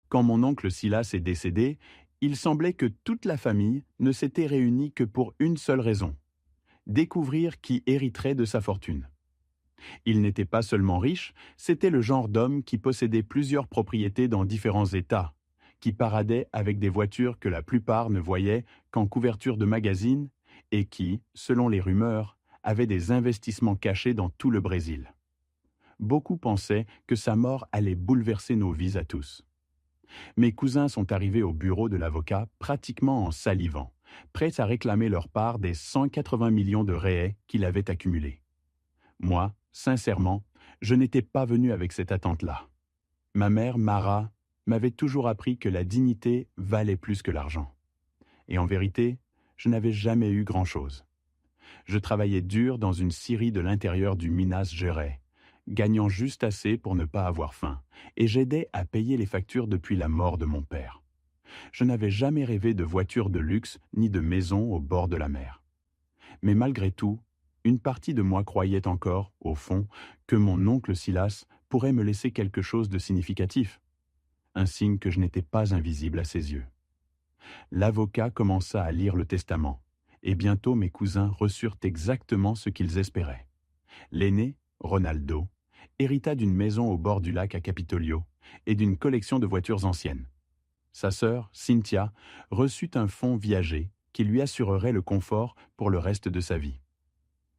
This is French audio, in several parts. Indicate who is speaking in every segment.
Speaker 1: Quand mon oncle Silas est décédé, il semblait que toute la famille ne s'était réunie que pour une seule raison: découvrir qui hériterait de sa fortune. Il n'était pas seulement riche, c'était le genre d'homme qui possédait plusieurs propriétés dans différents États, qui paradait avec des voitures que la plupart ne voyaient qu'en couverture de magazines et qui, selon les rumeurs, avait des investissements cachés dans tout le Brésil. Beaucoup pensaient que sa mort allait bouleverser nos vies à tous. Mes cousins sont arrivés au bureau de l'avocat pratiquement en salivant, prêts à réclamer leur part des 180 millions de réais qu'il avait accumulés. Moi, sincèrement, je n'étais pas venu avec cette attente-là. Ma mère, Mara, m'avait toujours appris que la dignité valait plus que l'argent. Et en vérité, je n'avais jamais eu grand-chose. Je travaillais dur dans une scierie de l'intérieur du Minas Gerais, gagnant juste assez pour ne pas avoir faim, et j'aidais à payer les factures depuis la mort de mon père. Je n'avais jamais rêvé de voiture de luxe ni de maison au bord de la mer. Mais malgré tout, une partie de moi croyait encore, au fond, que mon oncle Silas pourrait me laisser quelque chose de significatif, un signe que je n'étais pas invisible à ses yeux. L'avocat commença à lire le testament, et bientôt mes cousins reçurent exactement ce qu'ils espéraient. L'aîné, Ronaldo, hérita d'une maison au bord du lac à Capitolio et d'une collection de voitures anciennes. Sa sœur, Cynthia, reçut un fonds viager qui lui assurerait le confort pour le reste de sa vie.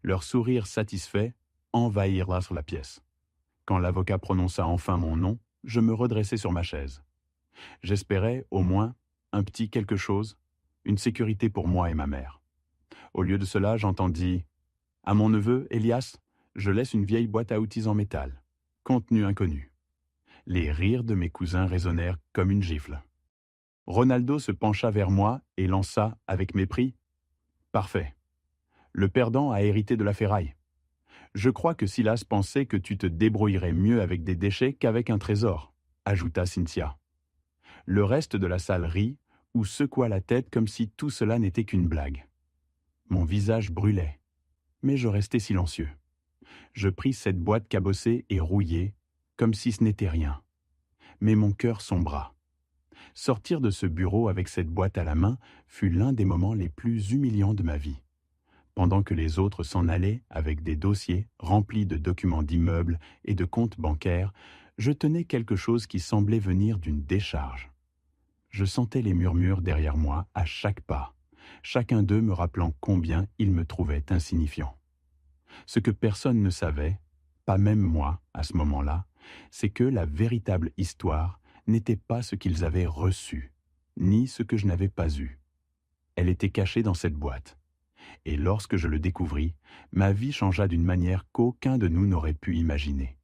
Speaker 1: Leurs sourires satisfaits envahirent la pièce. Quand l'avocat prononça enfin mon nom, je me redressai sur ma chaise. J'espérais, au moins, un petit quelque chose, une sécurité pour moi et ma mère. Au lieu de cela, j'entendis: « À mon neveu, Elias, je laisse une vieille boîte à outils en métal. Contenu inconnu. » Les rires de mes cousins résonnèrent comme une gifle. Ronaldo se pencha vers moi et lança, avec mépris: « Parfait. Le perdant a hérité de la ferraille. Je crois que Silas pensait que tu te débrouillerais mieux avec des déchets qu'avec un trésor, » ajouta Cynthia. Le reste de la salle rit ou secoua la tête comme si tout cela n'était qu'une blague. Mon visage brûlait, mais je restai silencieux. Je pris cette boîte cabossée et rouillée, comme si ce n'était rien. Mais mon cœur sombra. Sortir de ce bureau avec cette boîte à la main fut l'un des moments les plus humiliants de ma vie. Pendant que les autres s'en allaient avec des dossiers remplis de documents d'immeubles et de comptes bancaires, je tenais quelque chose qui semblait venir d'une décharge. Je sentais les murmures derrière moi à chaque pas, chacun d'eux me rappelant combien ils me trouvaient insignifiant. Ce que personne ne savait, pas même moi à ce moment-là, c'est que la véritable histoire n'était pas ce qu'ils avaient reçu, ni ce que je n'avais pas eu. Elle était cachée dans cette boîte. Et lorsque je le découvris, ma vie changea d'une manière qu'aucun de nous n'aurait pu imaginer.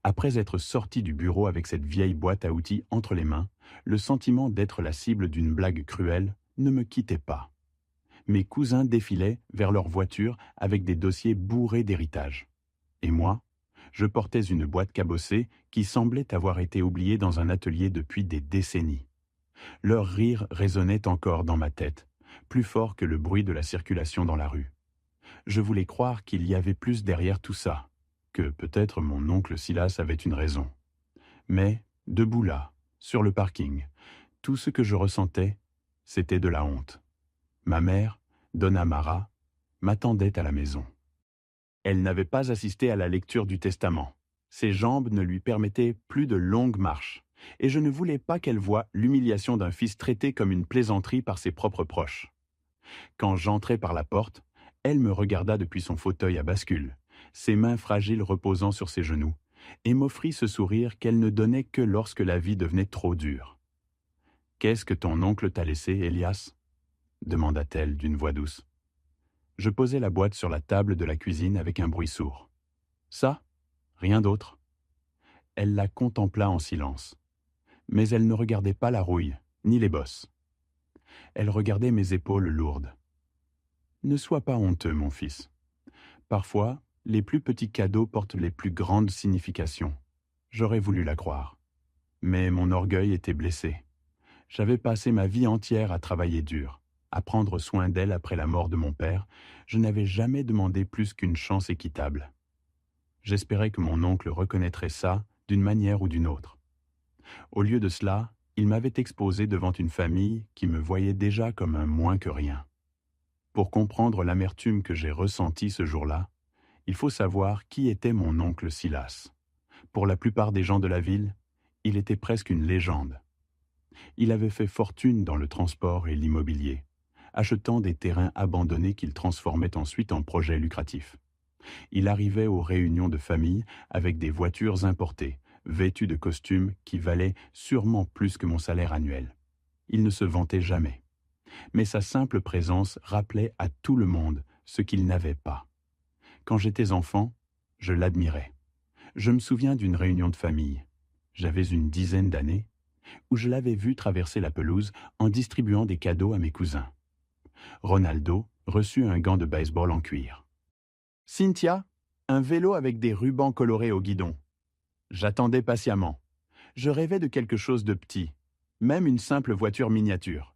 Speaker 1: Après être sorti du bureau avec cette vieille boîte à outils entre les mains, le sentiment d'être la cible d'une blague cruelle ne me quittait pas. Mes cousins défilaient vers leur voiture avec des dossiers bourrés d'héritage. Et moi, je portais une boîte cabossée qui semblait avoir été oubliée dans un atelier depuis des décennies. Leur rire résonnait encore dans ma tête, plus fort que le bruit de la circulation dans la rue. Je voulais croire qu'il y avait plus derrière tout ça, que peut-être mon oncle Silas avait une raison. Mais, debout là, sur le parking, tout ce que je ressentais, c'était de la honte. Ma mère, Donna Mara, m'attendait à la maison. Elle n'avait pas assisté à la lecture du testament. Ses jambes ne lui permettaient plus de longues marches, et je ne voulais pas qu'elle voie l'humiliation d'un fils traité comme une plaisanterie par ses propres proches. Quand j'entrai par la porte, elle me regarda depuis son fauteuil à bascule, ses mains fragiles reposant sur ses genoux, et m'offrit ce sourire qu'elle ne donnait que lorsque la vie devenait trop dure. « Qu'est-ce que ton oncle t'a laissé, Elias ?» demanda-t-elle d'une voix douce. Je posai la boîte sur la table de la cuisine avec un bruit sourd. « Ça ? Rien d'autre. » Elle la contempla en silence. Mais elle ne regardait pas la rouille, ni les bosses. Elle regardait mes épaules lourdes. « Ne sois pas honteux, mon fils. Parfois, les plus petits cadeaux portent les plus grandes significations. J'aurais voulu la croire. Mais mon orgueil était blessé. J'avais passé ma vie entière à travailler dur, à prendre soin d'elle après la mort de mon père. Je n'avais jamais demandé plus qu'une chance équitable. J'espérais que mon oncle reconnaîtrait ça d'une manière ou d'une autre. Au lieu de cela, Il m'avait exposé devant une famille qui me voyait déjà comme un moins que rien. Pour comprendre l'amertume que j'ai ressentie ce jour-là, il faut savoir qui était mon oncle Silas. Pour la plupart des gens de la ville, il était presque une légende. Il avait fait fortune dans le transport et l'immobilier, achetant des terrains abandonnés qu'il transformait ensuite en projets lucratifs. Il arrivait aux réunions de famille avec des voitures importées, vêtues de costumes qui valaient sûrement plus que mon salaire annuel. Il ne se vantait jamais. Mais sa simple présence rappelait à tout le monde ce qu'il n'avait pas. Quand j'étais enfant, je l'admirais. Je me souviens d'une réunion de famille. J'avais une dizaine d'années, où je l'avais vu traverser la pelouse en distribuant des cadeaux à mes cousins. Ronaldo reçut un gant de baseball en cuir. Cynthia, un vélo avec des rubans colorés au guidon. J'attendais patiemment. Je rêvais de quelque chose de petit, même une simple voiture miniature.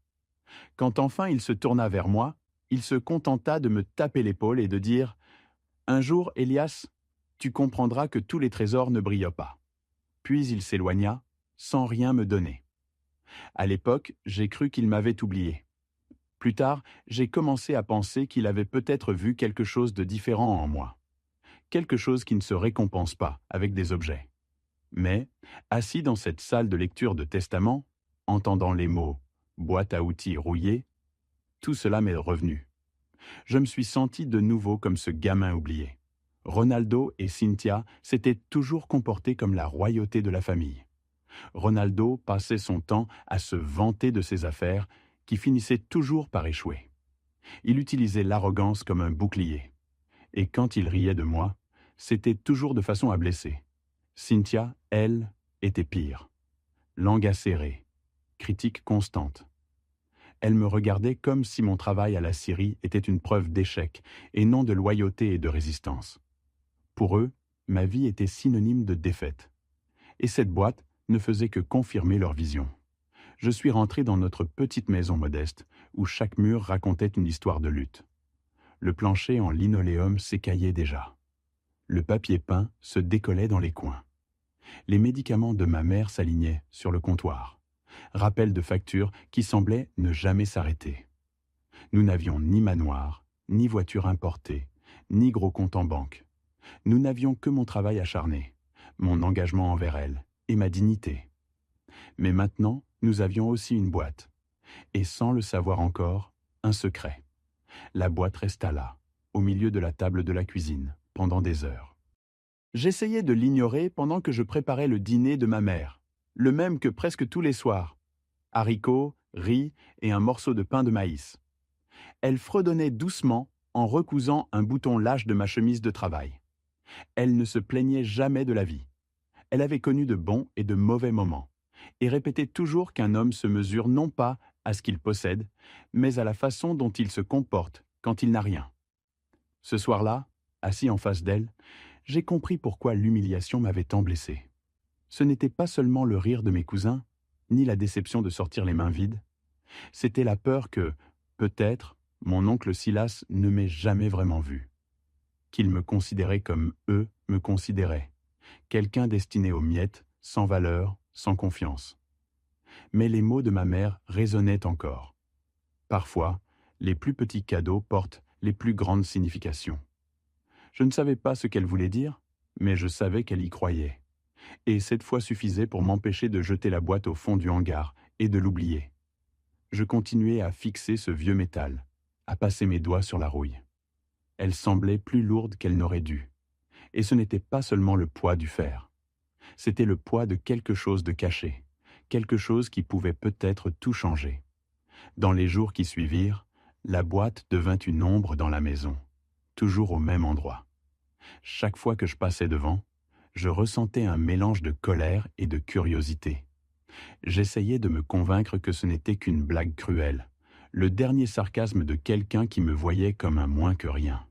Speaker 1: Quand enfin il se tourna vers moi, il se contenta de me taper l'épaule et de dire « Un jour, Elias, tu comprendras que tous les trésors ne brillent pas. » Puis il s'éloigna, sans rien me donner. À l'époque, j'ai cru qu'il m'avait oublié. Plus tard, j'ai commencé à penser qu'il avait peut-être vu quelque chose de différent en moi. Quelque chose qui ne se récompense pas avec des objets. Mais, assis dans cette salle de lecture de testament, entendant les mots « boîte à outils rouillée », tout cela m'est revenu. Je me suis senti de nouveau comme ce gamin oublié. Ronaldo et Cynthia s'étaient toujours comportés comme la royauté de la famille. Ronaldo passait son temps à se vanter de ses affaires qui finissaient toujours par échouer. Il utilisait l'arrogance comme un bouclier. Et quand il riait de moi, c'était toujours de façon à blesser. Cynthia, elle, était pire. Langue acérée, critique constante. Elle me regardait comme si mon travail à la scierie était une preuve d'échec et non de loyauté et de résistance. Pour eux, ma vie était synonyme de défaite. Et cette boîte ne faisait que confirmer leur vision. Je suis rentré dans notre petite maison modeste, où chaque mur racontait une histoire de lutte. Le plancher en linoléum s'écaillait déjà. Le papier peint se décollait dans les coins. Les médicaments de ma mère s'alignaient sur le comptoir. Rappel de factures qui semblaient ne jamais s'arrêter. Nous n'avions ni manoir, ni voiture importée, ni gros compte en banque. Nous n'avions que mon travail acharné, mon engagement envers elle et ma dignité. Mais maintenant, nous avions aussi une boîte. Et sans le savoir encore, un secret. La boîte resta là, au milieu de la table de la cuisine, pendant des heures. J'essayais de l'ignorer pendant que je préparais le dîner de ma mère, le même que presque tous les soirs. Haricots, riz et un morceau de pain de maïs. Elle fredonnait doucement en recousant un bouton lâche de ma chemise de travail. Elle ne se plaignait jamais de la vie. Elle avait connu de bons et de mauvais moments, et répétait toujours qu'un homme se mesure non pas à ce qu'il possède, mais à la façon dont il se comporte quand il n'a rien. Ce soir-là, assis en face d'elle, j'ai compris pourquoi l'humiliation m'avait tant blessé. Ce n'était pas seulement le rire de mes cousins, ni la déception de sortir les mains vides. C'était la peur que, peut-être, mon oncle Silas ne m'ait jamais vraiment vu. Qu'il me considérait comme eux me considéraient. Quelqu'un destiné aux miettes, sans valeur, sans confiance. Mais les mots de ma mère résonnaient encore. Parfois, les plus petits cadeaux portent les plus grandes significations. Je ne savais pas ce qu'elle voulait dire, mais je savais qu'elle y croyait. Et cette fois suffisait pour m'empêcher de jeter la boîte au fond du hangar et de l'oublier. Je continuais à fixer ce vieux métal, à passer mes doigts sur la rouille. Elle semblait plus lourde qu'elle n'aurait dû. Et ce n'était pas seulement le poids du fer. C'était le poids de quelque chose de caché, quelque chose qui pouvait peut-être tout changer. Dans les jours qui suivirent, la boîte devint une ombre dans la maison, toujours au même endroit. Chaque fois que je passais devant, je ressentais un mélange de colère et de curiosité. J'essayais de me convaincre que ce n'était qu'une blague cruelle, le dernier sarcasme de quelqu'un qui me voyait comme un moins que rien.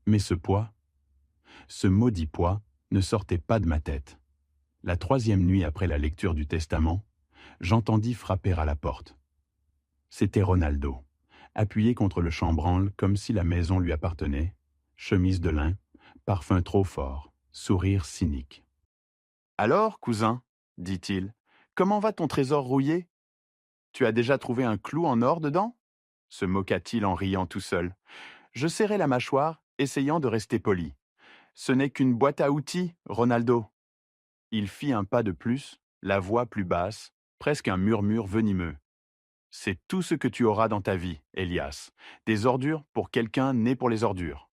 Speaker 1: Mais ce poids, ce maudit poids, ne sortait pas de ma tête. La 3e nuit après la lecture du testament, j'entendis frapper à la porte. C'était Ronaldo, appuyé contre le chambranle comme si la maison lui appartenait, chemise de lin, parfum trop fort, sourire cynique. « Alors, cousin, dit-il, Comment va ton trésor rouillé? Tu as déjà trouvé un clou en or dedans? Se moqua-t-il en riant tout seul. Je serrai la mâchoire, essayant de rester poli. Ce n'est qu'une boîte à outils, Ronaldo. Il fit un pas de plus, la voix plus basse, presque un murmure venimeux. C'est tout ce que tu auras dans ta vie, Elias. Des ordures pour quelqu'un né pour les ordures.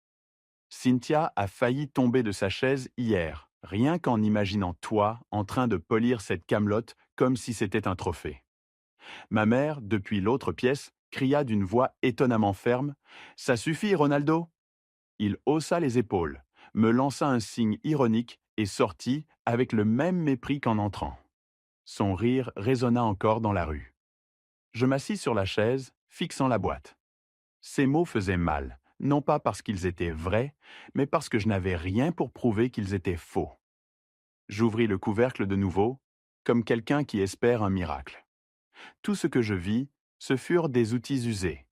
Speaker 1: Cynthia a failli tomber de sa chaise hier, rien qu'en imaginant toi en train de polir cette camelote comme si c'était un trophée. Ma mère, depuis l'autre pièce, cria d'une voix étonnamment ferme. Ça suffit, Ronaldo. Il haussa les épaules, me lança un signe ironique et sortit avec le même mépris qu'en entrant. Son rire résonna encore dans la rue. Je m'assis sur la chaise, fixant la boîte. Ces mots faisaient mal, non pas parce qu'ils étaient vrais, mais parce que je n'avais rien pour prouver qu'ils étaient faux. J'ouvris le couvercle de nouveau, comme quelqu'un qui espère un miracle. Tout ce que je vis, ce furent des outils usés.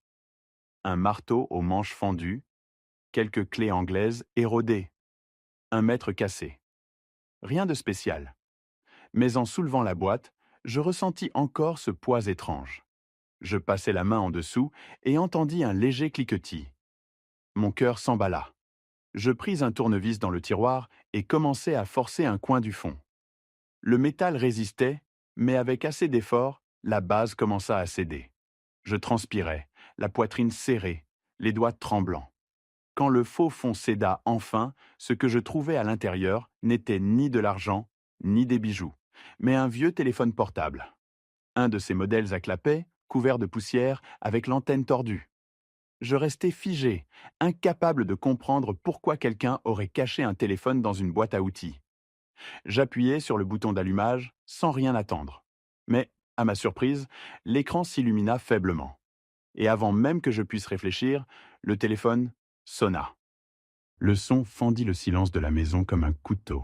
Speaker 1: Un marteau aux manches fendues, quelques clés anglaises érodées, un mètre cassé. Rien de spécial. Mais en soulevant la boîte, je ressentis encore ce poids étrange. Je passai la main en dessous et entendis un léger cliquetis. Mon cœur s'emballa. Je pris un tournevis dans le tiroir et commençai à forcer un coin du fond. Le métal résistait, mais avec assez d'effort, la base commença à céder. Je transpirais, la poitrine serrée, les doigts tremblants. Quand le faux fond céda enfin, ce que je trouvais à l'intérieur n'était ni de l'argent, ni des bijoux, mais un vieux téléphone portable. Un de ces modèles à clapet, couvert de poussière, avec l'antenne tordue. Je restais figé, incapable de comprendre pourquoi quelqu'un aurait caché un téléphone dans une boîte à outils. J'appuyai sur le bouton d'allumage sans rien attendre. Mais, à ma surprise, l'écran s'illumina faiblement. Et avant même que je puisse réfléchir, le téléphone sonna. Le son fendit le silence de la maison comme un couteau.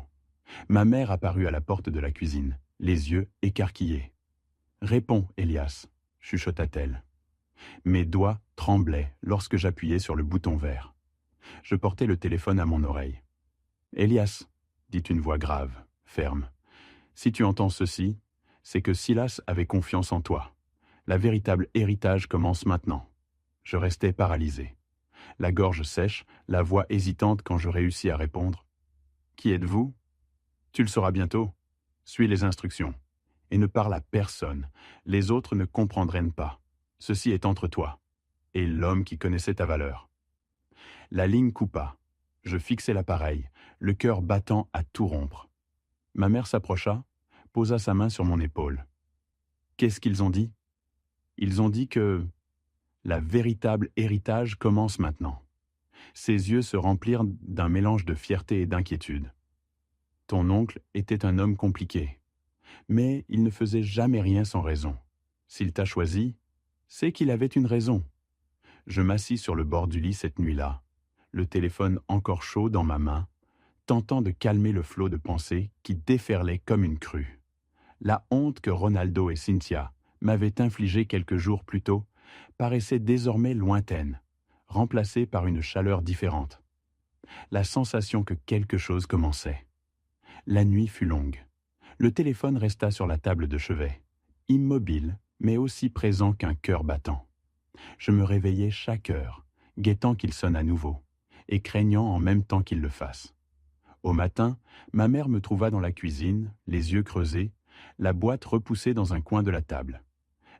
Speaker 1: Ma mère apparut à la porte de la cuisine, les yeux écarquillés. « Réponds, Elias », chuchota-t-elle. Mes doigts tremblaient lorsque j'appuyais sur le bouton vert. Je portai le téléphone à mon oreille. « Elias », dit une voix grave, ferme, « si tu entends ceci, c'est que Silas avait confiance en toi. La véritable héritage commence maintenant. » Je restais paralysé. La gorge sèche, la voix hésitante quand je réussis à répondre. « Qui êtes-vous ? Tu le sauras bientôt. Suis les instructions. Et ne parle à personne. Les autres ne comprendraient pas. Ceci est entre toi et l'homme qui connaissait ta valeur. » La ligne coupa. Je fixai l'appareil, le cœur battant à tout rompre. Ma mère s'approcha, posa sa main sur mon épaule. Qu'est-ce qu'ils ont dit ? Ils ont dit que la véritable héritage commence maintenant. Ses yeux se remplirent d'un mélange de fierté et d'inquiétude. Ton oncle était un homme compliqué, mais il ne faisait jamais rien sans raison. S'il t'a choisi, c'est qu'il avait une raison. Je m'assis sur le bord du lit cette nuit-là, le téléphone encore chaud dans ma main, tentant de calmer le flot de pensées qui déferlait comme une crue. La honte que Ronaldo et Cynthia m'avaient infligée quelques jours plus tôt paraissait désormais lointaine, remplacée par une chaleur différente. La sensation que quelque chose commençait. La nuit fut longue. Le téléphone resta sur la table de chevet, immobile, mais aussi présent qu'un cœur battant. Je me réveillais chaque heure, guettant qu'il sonne à nouveau, et craignant en même temps qu'il le fasse. Au matin, ma mère me trouva dans la cuisine, les yeux creusés, la boîte repoussée dans un coin de la table.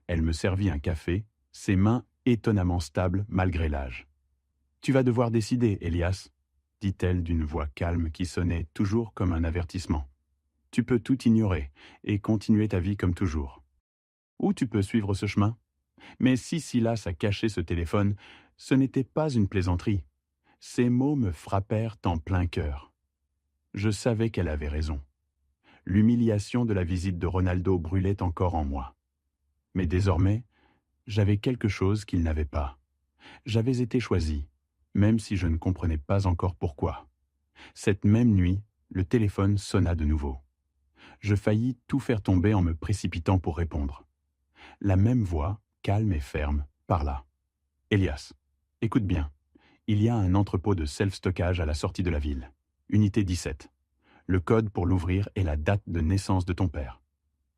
Speaker 1: Elle me servit un café, ses mains étonnamment stables malgré l'âge. « Tu vas devoir décider, Elias, » dit-elle d'une voix calme qui sonnait toujours comme un avertissement. « Tu peux tout ignorer et continuer ta vie comme toujours. Ou tu peux suivre ce chemin. Mais si Silas a caché ce téléphone, ce n'était pas une plaisanterie. Ces mots me frappèrent en plein cœur. Je savais qu'elle avait raison. L'humiliation de la visite de Ronaldo brûlait encore en moi. Mais désormais, j'avais quelque chose qu'il n'avait pas. J'avais été choisi, même si je ne comprenais pas encore pourquoi. Cette même nuit, le téléphone sonna de nouveau. Je faillis tout faire tomber en me précipitant pour répondre. La même voix, calme et ferme, parla. « Elias, écoute bien. Il y a un entrepôt de self-stockage à la sortie de la ville. Unité 17. Le code pour l'ouvrir est la date de naissance de ton père.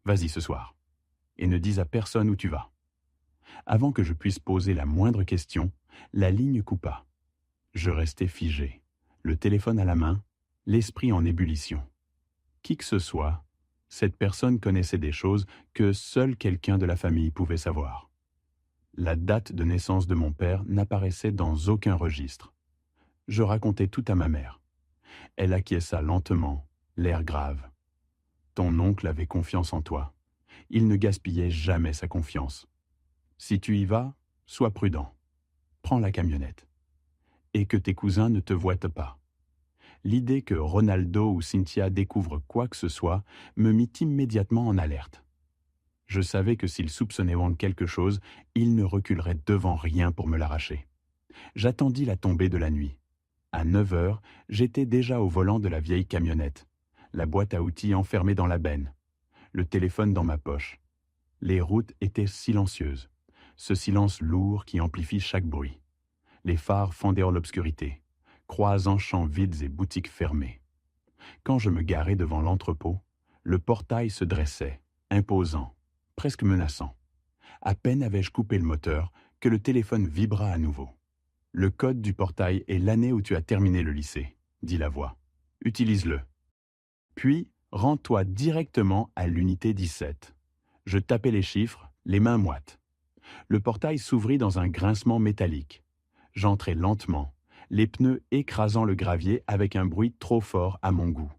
Speaker 1: Vas-y ce soir. Et ne dis à personne où tu vas. » Avant que je puisse poser la moindre question, la ligne coupa. Je restais figé, le téléphone à la main, l'esprit en ébullition. Qui que ce soit, cette personne connaissait des choses que seul quelqu'un de la famille pouvait savoir. La date de naissance de mon père n'apparaissait dans aucun registre. Je racontais tout à ma mère. Elle acquiesça lentement, l'air grave. « Ton oncle avait confiance en toi. Il ne gaspillait jamais sa confiance. Si tu y vas, sois prudent. Prends la camionnette. Et que tes cousins ne te voient pas. » L'idée que Ronaldo ou Cynthia découvrent quoi que ce soit me mit immédiatement en alerte. Je savais que s'ils soupçonnaient Wang quelque chose, ils ne reculeraient devant rien pour me l'arracher. J'attendis la tombée de la nuit. À 9 heures, j'étais déjà au volant de la vieille camionnette, la boîte à outils enfermée dans la benne, le téléphone dans ma poche. Les routes étaient silencieuses, ce silence lourd qui amplifie chaque bruit. Les phares fendaient dans l'obscurité, croisant champs vides et boutiques fermées. Quand je me garai devant l'entrepôt, le portail se dressait, imposant, presque menaçant. À peine avais-je coupé le moteur que le téléphone vibra à nouveau. « Le code du portail est l'année où tu as terminé le lycée », dit la voix. « Utilise-le. Puis, rends-toi directement à l'unité 17. » Je tapais les chiffres, les mains moites. Le portail s'ouvrit dans un grincement métallique. J'entrai lentement, les pneus écrasant le gravier avec un bruit trop fort à mon goût.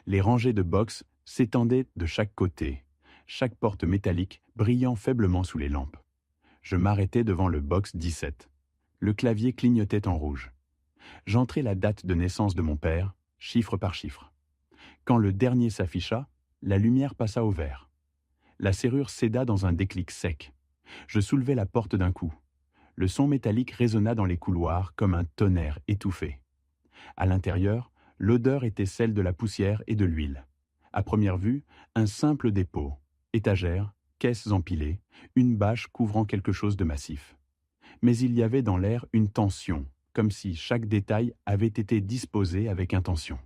Speaker 1: Les rangées de box s'étendaient de chaque côté, chaque porte métallique brillant faiblement sous les lampes. Je m'arrêtai devant le box 17. Le clavier clignotait en rouge. J'entrai la date de naissance de mon père, chiffre par chiffre. Quand le dernier s'afficha, la lumière passa au vert. La serrure céda dans un déclic sec. Je soulevai la porte d'un coup. Le son métallique résonna dans les couloirs comme un tonnerre étouffé. À l'intérieur, l'odeur était celle de la poussière et de l'huile. À première vue, un simple dépôt, étagères, caisses empilées, une bâche couvrant quelque chose de massif. Mais il y avait dans l'air une tension, comme si chaque détail avait été disposé avec intention.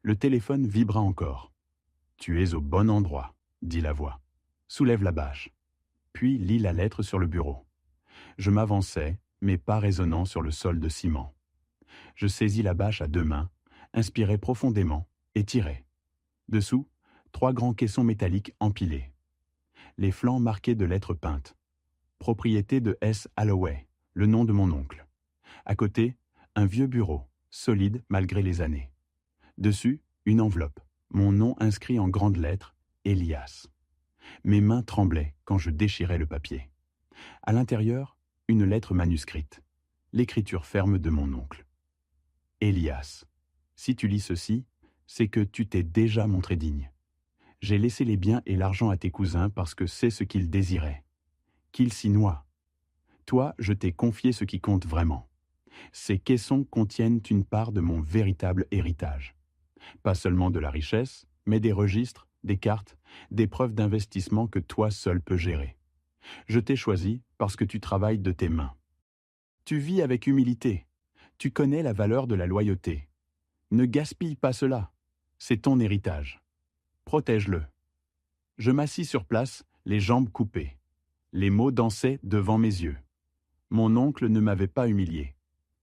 Speaker 1: Le téléphone vibra encore. « Tu es au bon endroit », dit la voix. « Soulève la bâche. » Puis lis la lettre sur le bureau. Je m'avançai, mes pas résonnant sur le sol de ciment. Je saisis la bâche à deux mains, inspirai profondément et tirai. Dessous, 3 grands caissons métalliques empilés. Les flancs marqués de lettres peintes. Propriété de S. Holloway, le nom de mon oncle. À côté, un vieux bureau, solide malgré les années. Dessus, une enveloppe, mon nom inscrit en grandes lettres, Elias. Mes mains tremblaient quand je déchirais le papier. À l'intérieur, une lettre manuscrite, l'écriture ferme de mon oncle. Elias, si tu lis ceci, c'est que tu t'es déjà montré digne. J'ai laissé les biens et l'argent à tes cousins parce que c'est ce qu'ils désiraient. Qu'ils s'y noient. Toi, je t'ai confié ce qui compte vraiment. Ces caissons contiennent une part de mon véritable héritage. Pas seulement de la richesse, mais des registres, des cartes, des preuves d'investissement que toi seul peux gérer. Je t'ai choisi parce que tu travailles de tes mains. Tu vis avec humilité. Tu connais la valeur de la loyauté. Ne gaspille pas cela. C'est ton héritage. Protège-le. Je m'assis sur place, les jambes coupées. Les mots dansaient devant mes yeux. Mon oncle ne m'avait pas humilié.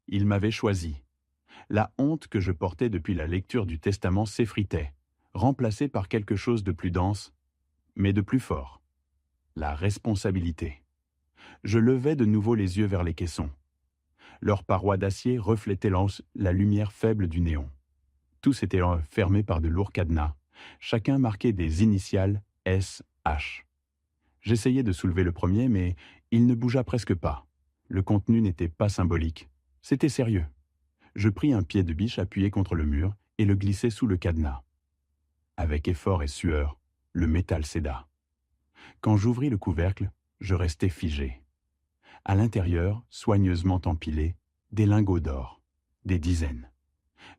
Speaker 1: Il m'avait choisi. La honte que je portais depuis la lecture du testament s'effritait, remplacée par quelque chose de plus dense, mais de plus fort. La responsabilité. Je levai de nouveau les yeux vers les caissons. Leurs parois d'acier reflétaient la lumière faible du néon. Tous étaient fermés par de lourds cadenas, chacun marqué des initiales S.H. J'essayai de soulever le premier, mais il ne bougea presque pas. Le contenu n'était pas symbolique. C'était sérieux. Je pris un pied de biche appuyé contre le mur et le glissai sous le cadenas. Avec effort et sueur, le métal céda. Quand j'ouvris le couvercle, je restai figé. À l'intérieur, soigneusement empilés, des lingots d'or, des dizaines,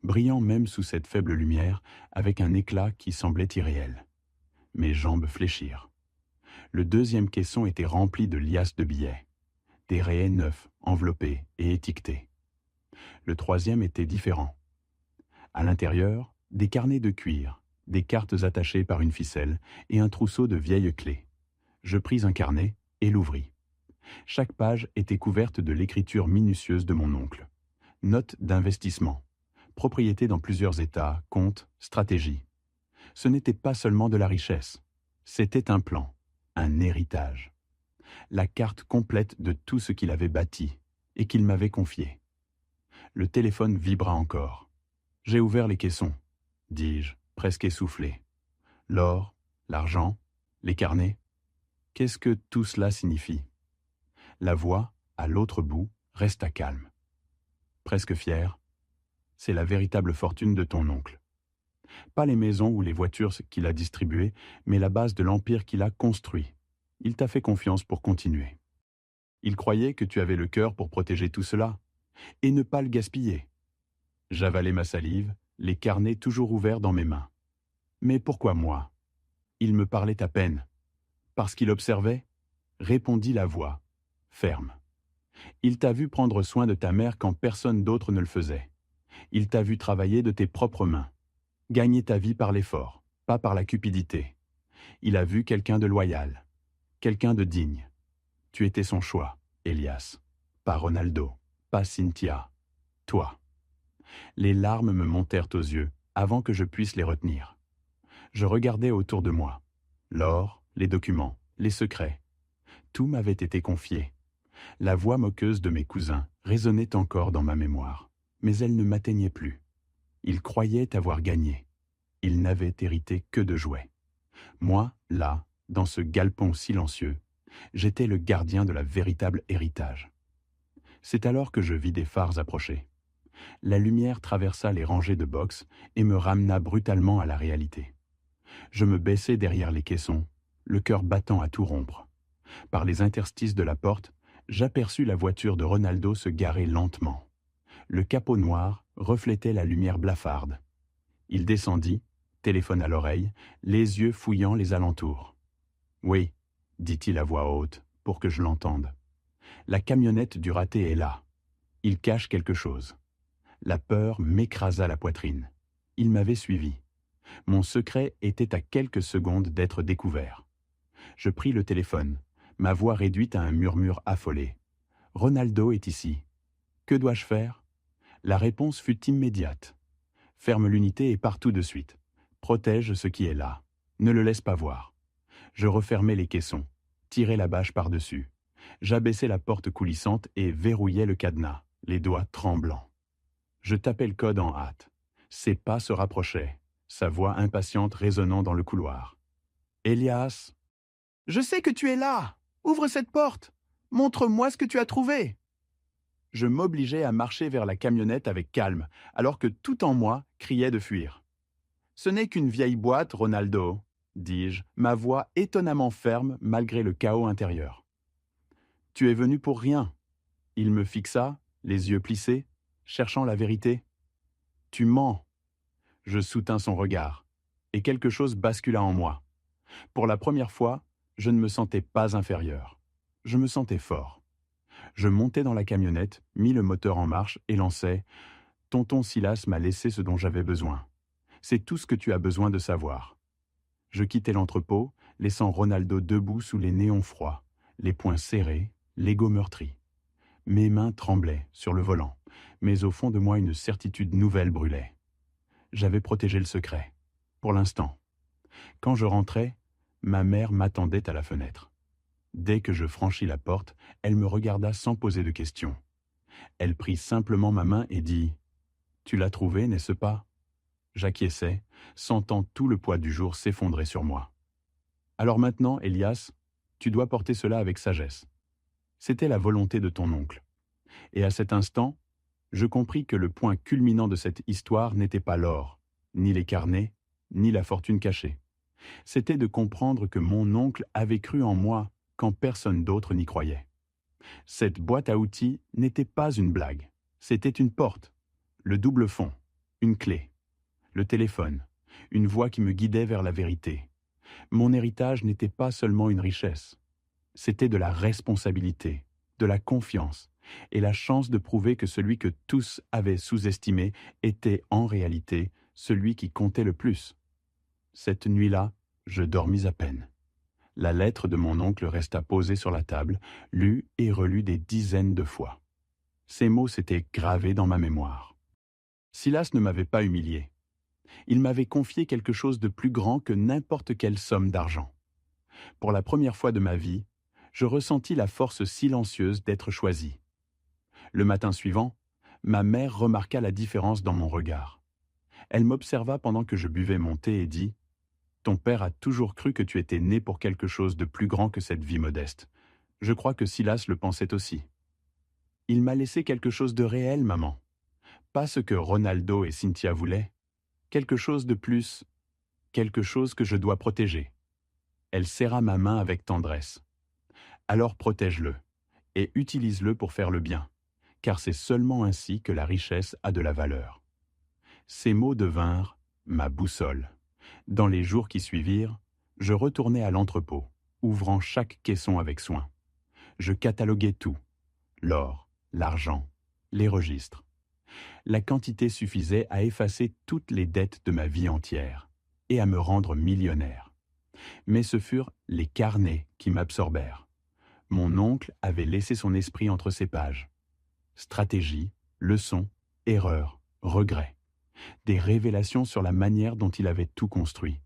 Speaker 1: brillant même sous cette faible lumière avec un éclat qui semblait irréel. Mes jambes fléchirent. Le deuxième caisson était rempli de liasses de billets, des rayés neufs, enveloppés et étiquetés. Le troisième était différent. À l'intérieur, des carnets de cuir, des cartes attachées par une ficelle et un trousseau de vieilles clés. Je pris un carnet et l'ouvris. Chaque page était couverte de l'écriture minutieuse de mon oncle. Notes d'investissement, propriété dans plusieurs États, comptes, stratégies. Ce n'était pas seulement de la richesse, c'était un plan, un héritage. La carte complète de tout ce qu'il avait bâti et qu'il m'avait confié. Le téléphone vibra encore. J'ai ouvert les caissons, dis-je, presque essoufflé. L'or, l'argent, les carnets. Qu'est-ce que tout cela signifie? La voix, à l'autre bout, resta calme. Presque fière, c'est la véritable fortune de ton oncle. Pas les maisons ou les voitures qu'il a distribuées, mais la base de l'empire qu'il a construit. Il t'a fait confiance pour continuer. Il croyait que tu avais le cœur pour protéger tout cela, et ne pas le gaspiller. J'avalais ma salive, les carnets toujours ouverts dans mes mains. Mais pourquoi moi? Il me parlait à peine. Parce qu'il observait, répondit la voix, ferme. Il t'a vu prendre soin de ta mère quand personne d'autre ne le faisait. Il t'a vu travailler de tes propres mains. Gagner ta vie par l'effort, pas par la cupidité. Il a vu quelqu'un de loyal, quelqu'un de digne. Tu étais son choix, Elias. Pas Ronaldo, pas Cynthia. Toi. Les larmes me montèrent aux yeux avant que je puisse les retenir. Je regardais autour de moi. L'or, les documents, les secrets. Tout m'avait été confié. La voix moqueuse de mes cousins résonnait encore dans ma mémoire, mais elle ne m'atteignait plus. Ils croyaient avoir gagné. Ils n'avaient hérité que de jouets. Moi, là, dans ce galpon silencieux, j'étais le gardien de la véritable héritage. C'est alors que je vis des phares approcher. La lumière traversa les rangées de box et me ramena brutalement à la réalité. Je me baissai derrière les caissons, le cœur battant à tout rompre. Par les interstices de la porte, j'aperçus la voiture de Ronaldo se garer lentement. Le capot noir reflétait la lumière blafarde. Il descendit, téléphone à l'oreille, les yeux fouillant les alentours. « Oui, dit-il à voix haute, pour que je l'entende. La camionnette du raté est là. Il cache quelque chose. » La peur m'écrasa la poitrine. Il m'avait suivi. Mon secret était à quelques secondes d'être découvert. Je pris le téléphone, ma voix réduite à un murmure affolé. « Ronaldo est ici. Que dois-je faire ?» La réponse fut immédiate. « Ferme l'unité et pars tout de suite. Protège ce qui est là. Ne le laisse pas voir. » Je refermai les caissons, tirai la bâche par-dessus. J'abaissai la porte coulissante et verrouillai le cadenas, les doigts tremblants. Je tapai le code en hâte. Ses pas se rapprochaient, sa voix impatiente résonnant dans le couloir. « Elias !»« Je sais que tu es là! Ouvre cette porte! Montre-moi ce que tu as trouvé !» Je m'obligeais à marcher vers la camionnette avec calme, alors que tout en moi criait de fuir. « Ce n'est qu'une vieille boîte, Ronaldo !» dis-je, ma voix étonnamment ferme malgré le chaos intérieur. « Tu es venu pour rien. » Il me fixa, les yeux plissés, cherchant la vérité. « Tu mens. » Je soutins son regard, et quelque chose bascula en moi. Pour la première fois, je ne me sentais pas inférieur. Je me sentais fort. Je montai dans la camionnette, mis le moteur en marche et lançai « Tonton Silas m'a laissé ce dont j'avais besoin. C'est tout ce que tu as besoin de savoir. » Je quittai l'entrepôt, laissant Ronaldo debout sous les néons froids, les poings serrés, l'ego meurtri. Mes mains tremblaient sur le volant, mais au fond de moi une certitude nouvelle brûlait. J'avais protégé le secret, pour l'instant. Quand je rentrais, ma mère m'attendait à la fenêtre. Dès que je franchis la porte, elle me regarda sans poser de questions. Elle prit simplement ma main et dit « Tu l'as trouvé, n'est-ce pas ?» J'acquiesçai, sentant tout le poids du jour s'effondrer sur moi. « Alors maintenant, Elias, tu dois porter cela avec sagesse. C'était la volonté de ton oncle. » Et à cet instant, je compris que le point culminant de cette histoire n'était pas l'or, ni les carnets, ni la fortune cachée. C'était de comprendre que mon oncle avait cru en moi quand personne d'autre n'y croyait. Cette boîte à outils n'était pas une blague, c'était une porte, le double fond, une clé. Le téléphone, une voix qui me guidait vers la vérité. Mon héritage n'était pas seulement une richesse, c'était de la responsabilité, de la confiance et la chance de prouver que celui que tous avaient sous-estimé était en réalité celui qui comptait le plus. Cette nuit-là, je dormis à peine. La lettre de mon oncle resta posée sur la table, lue et relue des dizaines de fois. Ces mots s'étaient gravés dans ma mémoire. Silas ne m'avait pas humilié. Il m'avait confié quelque chose de plus grand que n'importe quelle somme d'argent. Pour la première fois de ma vie, je ressentis la force silencieuse d'être choisi. Le matin suivant, ma mère remarqua la différence dans mon regard. Elle m'observa pendant que je buvais mon thé et dit « Ton père a toujours cru que tu étais né pour quelque chose de plus grand que cette vie modeste. Je crois que Silas le pensait aussi. » Il m'a laissé quelque chose de réel, maman. Pas ce que Ronaldo et Cynthia voulaient. Quelque chose de plus. Quelque chose que je dois protéger. Elle serra ma main avec tendresse. Alors protège-le et utilise-le pour faire le bien, car c'est seulement ainsi que la richesse a de la valeur. Ces mots devinrent ma boussole. Dans les jours qui suivirent, je retournai à l'entrepôt, ouvrant chaque caisson avec soin. Je cataloguai tout, l'or, l'argent, les registres. La quantité suffisait à effacer toutes les dettes de ma vie entière et à me rendre millionnaire. Mais ce furent les carnets qui m'absorbèrent. Mon oncle avait laissé son esprit entre ces pages. Stratégie, leçons, erreurs, regrets. Des révélations sur la manière dont il avait tout construit.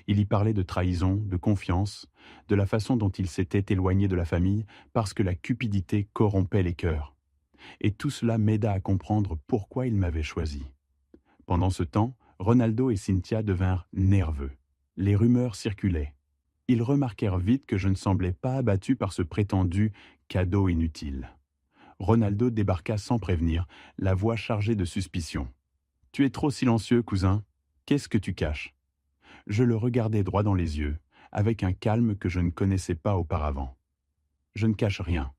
Speaker 1: Il y parlait de trahison, de confiance, de la façon dont il s'était éloigné de la famille parce que la cupidité corrompait les cœurs. Et tout cela m'aida à comprendre pourquoi il m'avait choisi. Pendant ce temps, Ronaldo et Cynthia devinrent nerveux. Les rumeurs circulaient. Ils remarquèrent vite que je ne semblais pas abattu par ce prétendu cadeau inutile. Ronaldo débarqua sans prévenir, la voix chargée de suspicion. « Tu es trop silencieux, cousin. Qu'est-ce que tu caches ?» Je le regardai droit dans les yeux, avec un calme que je ne connaissais pas auparavant. « Je ne cache rien.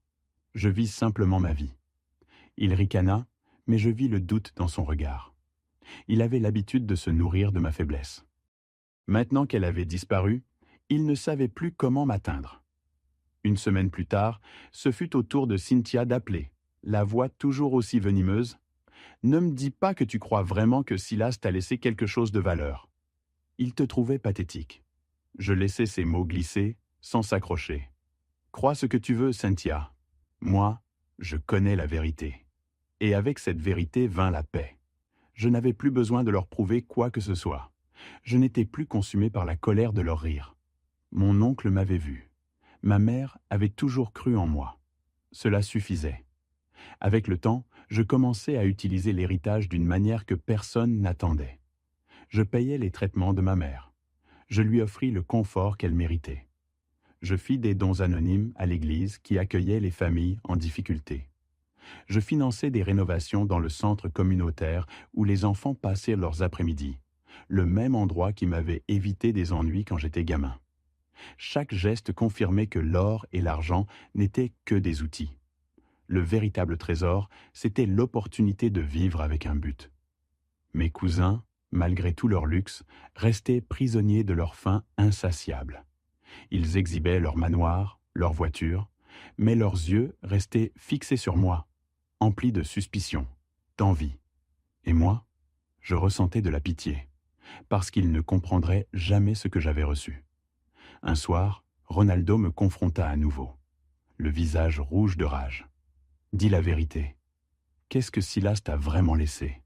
Speaker 1: Je vis simplement ma vie. » Il ricana, mais je vis le doute dans son regard. Il avait l'habitude de se nourrir de ma faiblesse. Maintenant qu'elle avait disparu, il ne savait plus comment m'atteindre. Une semaine plus tard, ce fut au tour de Cynthia d'appeler, la voix toujours aussi venimeuse. « Ne me dis pas que tu crois vraiment que Silas t'a laissé quelque chose de valeur. » Il te trouvait pathétique. Je laissai ces mots glisser, sans s'accrocher. « Crois ce que tu veux, Cynthia. Moi, je connais la vérité. » Et avec cette vérité vint la paix. Je n'avais plus besoin de leur prouver quoi que ce soit. Je n'étais plus consumé par la colère de leur rire. Mon oncle m'avait vu. Ma mère avait toujours cru en moi. Cela suffisait. Avec le temps, je commençais à utiliser l'héritage d'une manière que personne n'attendait. Je payais les traitements de ma mère. Je lui offris le confort qu'elle méritait. Je fis des dons anonymes à l'église qui accueillait les familles en difficulté. Je finançais des rénovations dans le centre communautaire où les enfants passaient leurs après-midi, le même endroit qui m'avait évité des ennuis quand j'étais gamin. Chaque geste confirmait que l'or et l'argent n'étaient que des outils. Le véritable trésor, c'était l'opportunité de vivre avec un but. Mes cousins, malgré tout leur luxe, restaient prisonniers de leur faim insatiable. Ils exhibaient leurs manoirs, leurs voitures, mais leurs yeux restaient fixés sur moi, emplis de suspicion, d'envie. Et moi, je ressentais de la pitié, parce qu'ils ne comprendraient jamais ce que j'avais reçu. Un soir, Ronaldo me confronta à nouveau, le visage rouge de rage. « Dis la vérité. Qu'est-ce que Silas t'a vraiment laissé ?»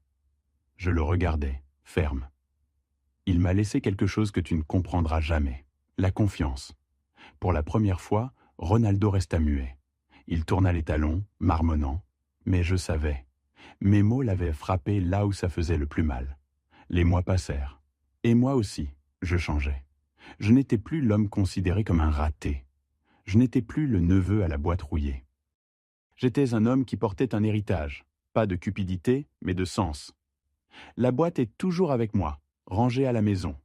Speaker 1: Je le regardais, ferme. « Il m'a laissé quelque chose que tu ne comprendras jamais, la confiance. » Pour la première fois, Ronaldo resta muet. Il tourna les talons, marmonnant. Mais je savais. Mes mots l'avaient frappé là où ça faisait le plus mal. Les mois passèrent. Et moi aussi, je changeais. Je n'étais plus l'homme considéré comme un raté. Je n'étais plus le neveu à la boîte rouillée. J'étais un homme qui portait un héritage, pas de cupidité, mais de sens. La boîte est toujours avec moi, rangée à la maison.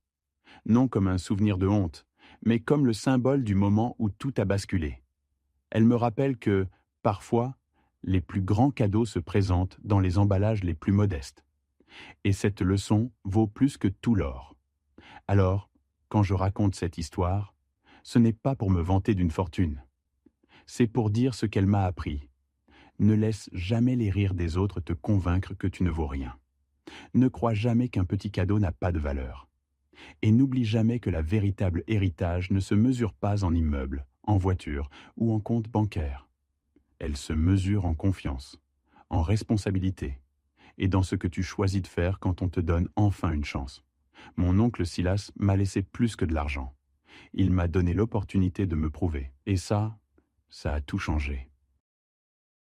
Speaker 1: Non comme un souvenir de honte, mais comme le symbole du moment où tout a basculé. Elle me rappelle que, parfois, les plus grands cadeaux se présentent dans les emballages les plus modestes. Et cette leçon vaut plus que tout l'or. Alors, quand je raconte cette histoire, ce n'est pas pour me vanter d'une fortune. C'est pour dire ce qu'elle m'a appris. Ne laisse jamais les rires des autres te convaincre que tu ne vaux rien. Ne crois jamais qu'un petit cadeau n'a pas de valeur. Et n'oublie jamais que la véritable héritage ne se mesure pas en immeuble, en voiture ou en compte bancaire. Elle se mesure en confiance, en responsabilité et dans ce que tu choisis de faire quand on te donne enfin une chance. Mon oncle Silas m'a laissé plus que de l'argent. Il m'a donné l'opportunité de me prouver. Et ça a tout changé.